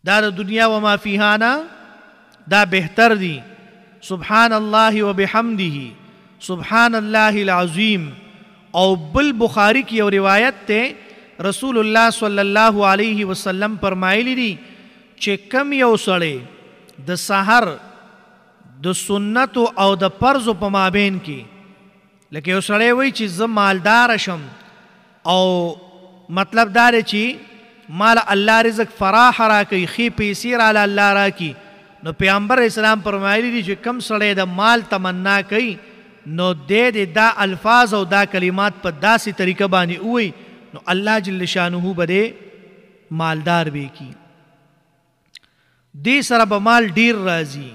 دا د دنیا و ما فیها نه دا بهتر دی. سبحان الله و بحمده سبحان الله العظیم. او بل بخاری کی یو روایت تے رسول اللہ صلی اللہ علیہ وسلم فرمایلی دی چې کم یو سړی د سحر د سنت او د فرض په مابین کې لکه یو سړی وای چې زه مالدار شم او مطلب دا دی چې مال الله رزق فراح راکړي ښې پیسې راله الله راکړي نو پیغمبر اسلام فرمایلی دی چې کم سړی د مال تمنا کوي نو دې دا الفاظ او دا کلمات په داسې طریقه باندې وای نو الله جل شانه بده مالدار به کی. دې سره به مال ډیر راځي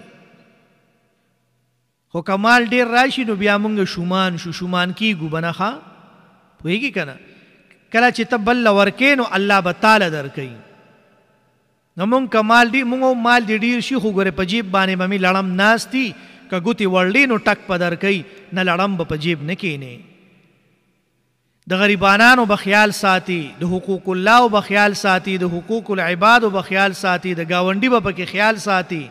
خو کمال ډیر راشي نو بیا مونږ شومان کیږو بنخه پوهیږي کنه. کله چې ته بل ورکې نو الله به تعالی درکوي. نو مونږ کمال دی مونږ مال دی ډیر شي خو ګوره په جیب باندې به مې لړم ناستی که ګوتې وړلی نو ټک په درکوي نه لړم به په جیب نه کینې. د غریبانانو به خیال ساتي د حقوق الله به خیال ساتي د حقوق العباد به خیال ساتي د ګاونډي به پکې خیال ساتي.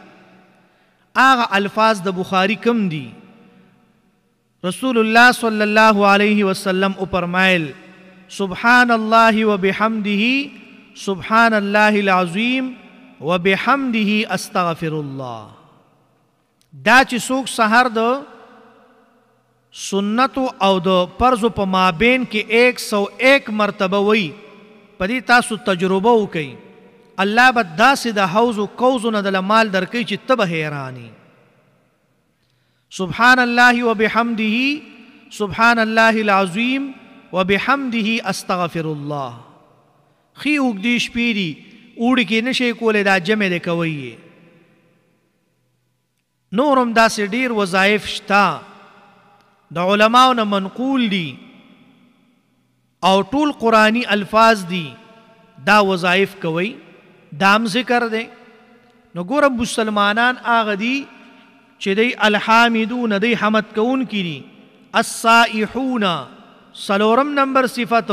آغا الفاظ د بخاری کم دی. رسول الله صلی الله علیہ وسلم او فرمایل سبحان الله وبحمده سبحان الله العظیم وبحمده استغفر الله. دا چې څوک سحر د سنت او د فرض په مابین کې 101 مرتبه وی په دې تاسو تجربه وکئ الله به داسې د حوض و کوزو نه د مال درکوي چې ته به حیرانې. سبحان الله وبحمده سبحان الله العظیم وبحمده استغفر الله. خی اوږدې شپې دي اوړي کې نشئ کولی دا جمع دی کوئ. نورم داسې ډیر وظایف شته د علماو نه منقول دي او ټول قرآنی الفاظ دي دا وظایف کوئ دام ذکر دے. نو ګوره مسلمانان آغا دی چې دی الحامدون دی حمد کون کی دی السائحون 4 نمبر صفت